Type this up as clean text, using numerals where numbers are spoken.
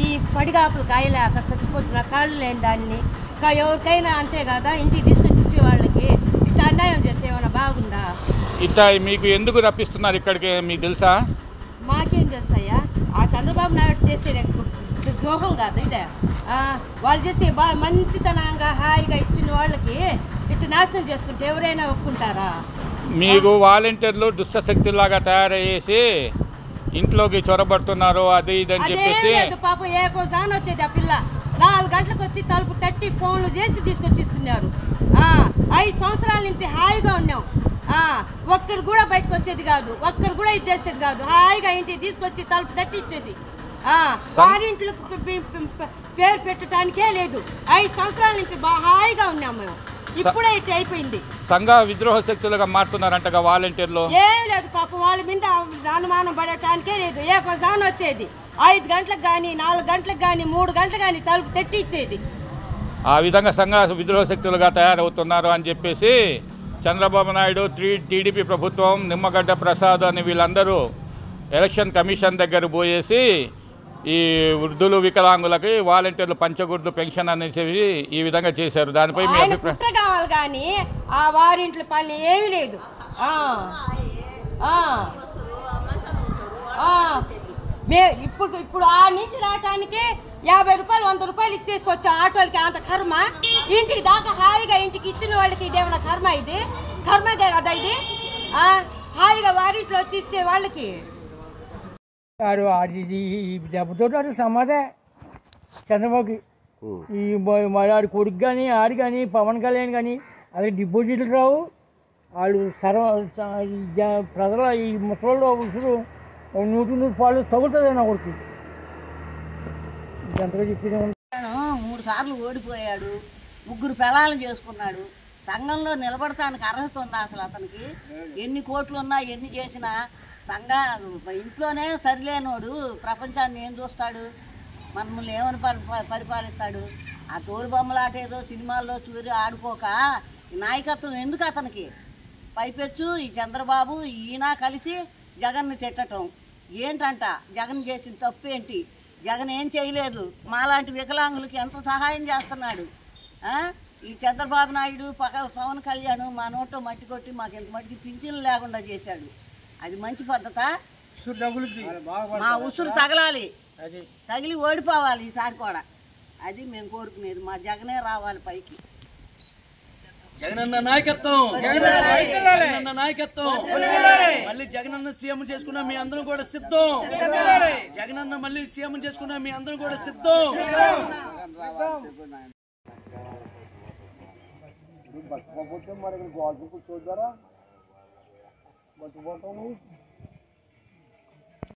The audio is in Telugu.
ఈ పడిగాపులు కాయలే అక్కడ చచ్చిపోతున్న కాళ్ళు లేని దాన్ని ఎవరికైనా అంతే కదా ఇంటికి తీసుకొచ్చి ఇచ్చే వాళ్ళకి ఇట్లా అన్యాయం చేస్తే ఏమైనా బాగుందా? ఇట్లా మీకు ఎందుకు రప్పిస్తున్నారు ఇక్కడికి మీకు తెలుసా? మాకేం తెలుసయ్యా, ఆ చంద్రబాబు నాయుడు చేసే ద్రోహం కాదు ఇదే. వాళ్ళు చేసే మంచితనంగా హాయిగా ఇచ్చిన వాళ్ళకి ఇట్లా నాశనం చేస్తుంటే ఎవరైనా ఒప్పుకుంటారా? మీకు వాలంటీర్లు దుష్టశక్తులాగా తయారయ్యేసి ఇంట్లోకి చొరబడుతున్నారు అది ఇదని చెప్పేసి. పాపం ఏకోజాన్ వచ్చేది ఆ పిల్ల 4 గంటలకు వచ్చి తలుపు తట్టి ఫోన్లు చేసి తీసుకొచ్చి ఇస్తున్నారు. 5 సంవత్సరాల నుంచి హాయిగా ఉన్నాం. ఒక్కరు కూడా బయటకు వచ్చేది కాదు, ఒక్కరు కూడా ఇది చేసేది కాదు. హాయిగా ఇంటికి తీసుకొచ్చి తలుపు తట్టి ఇచ్చేది. వారింట్లో పేరు పెట్టడానికే లేదు. 5 సంవత్సరాల నుంచి హాయిగా ఉన్నాం మేము. ఇప్పుడే ఇట్లా అయిపోయింది. సంఘ విద్రోహ శక్తులుగా మారుతున్నారంటగా వాలంటీర్లు. ఏం లేదు పాపం వాళ్ళ మీద అనుమానం పడటానికే లేదు. ఏకోజాన్ వచ్చేది 5 గంటలకు కానీ 4 గంటలకు కానీ 3 గంటలకు కానీ తలుపు తెట్టి ఇచ్చేది. ఆ విధంగా సంఘ విద్రోహ శక్తులుగా తయారవుతున్నారు అని చెప్పేసి చంద్రబాబు నాయుడు, టీడీపీ ప్రభుత్వం, నిమ్మగడ్డ ప్రసాద్ అని వీళ్ళందరూ ఎలక్షన్ కమిషన్ దగ్గర పోయేసి ఈ వృద్ధులు వికలాంగులకి వాలంటీర్లు పంచగుర్దు పెన్షన్ అనేసి ఈ విధంగా చేశారు. దానిపై మీ అభిప్రాయం? కావాలి కానీ ఆ వారింట్లో పని ఏమీ లేదు. ఇప్పుడు ఆ నుంచి రావటానికి 50 రూపాయలు 100 రూపాయలు ఇచ్చేసి వచ్చే ఆటోలకి అంత కర్మ. ఇంటికి దాకా హాయిగా ఇంటికి ఇచ్చిన వాళ్ళకి ఇదేమన్నా కర్మ? ఇది కర్మగే కదా ఇది. హాయిగా వారింట్లో వచ్చి ఇచ్చే వాళ్ళకి అది దెబ్బతో సమాధే చంద్రబాబుకి. ఈ ఆడి కొడుకు కానీ ఆడు కానీ పవన్ కళ్యాణ్ కానీ అలాగే డిపాజిట్లు రావు. వాళ్ళు ప్రజల ఈ ముసలోళ్ళు ఉసురు 100 పాలు తగులుతుంది నా కొడుకు. ఎంతగా చెప్పేది 3 సార్లు ఓడిపోయాడు, 3 పెళ్ళాలను చేసుకున్నాడు. సంఘంలో నిలబడటానికి అర్హత ఉందా అసలు అతనికి? ఎన్ని కోట్లు ఉన్నా ఎన్ని చేసినా ఇంట్లోనే సరిలేనోడు ప్రపంచాన్ని ఏం చూస్తాడు? మనల్ని ఏమని పరిపాలిస్తాడు? ఆ తోలు బొమ్మలాట ఏదో సినిమాల్లో చూరి ఆడుకోక నాయకత్వం ఎందుకు అతనికి? పైపెచ్చు ఈ చంద్రబాబు ఈయన కలిసి జగన్ని తిట్టడం ఏంటంట? జగన్ చేసిన తప్పేంటి? జగన్ ఏం చేయలేదు. మాలాంటి వికలాంగులకి ఎంత సహాయం చేస్తున్నాడు. ఈ చంద్రబాబు నాయుడు పవన్ కళ్యాణ్ మా నోట్లో మట్టి కొట్టి మాకు ఎంత మట్టికి పింఛన్లు లేకుండా చేశాడు. అది మంచి పద్ధత? మా ఉసురు తగలాలి, తగిలి ఓడిపోవాలి ఈసారి కూడా. అది మేము కోరుకునేది. మా జగనే రావాలి పైకి. జగనన్న నాయకత్వం, జగనన్న నాయకత్వం. మళ్ళీ జగనన్న సీఎం చేసుకున్నా మీ అందరం కూడా సిద్ధం. జగనన్న మళ్ళీ సీఎం చేసుకున్నా మీ అందరం కూడా సిద్ధం. మరి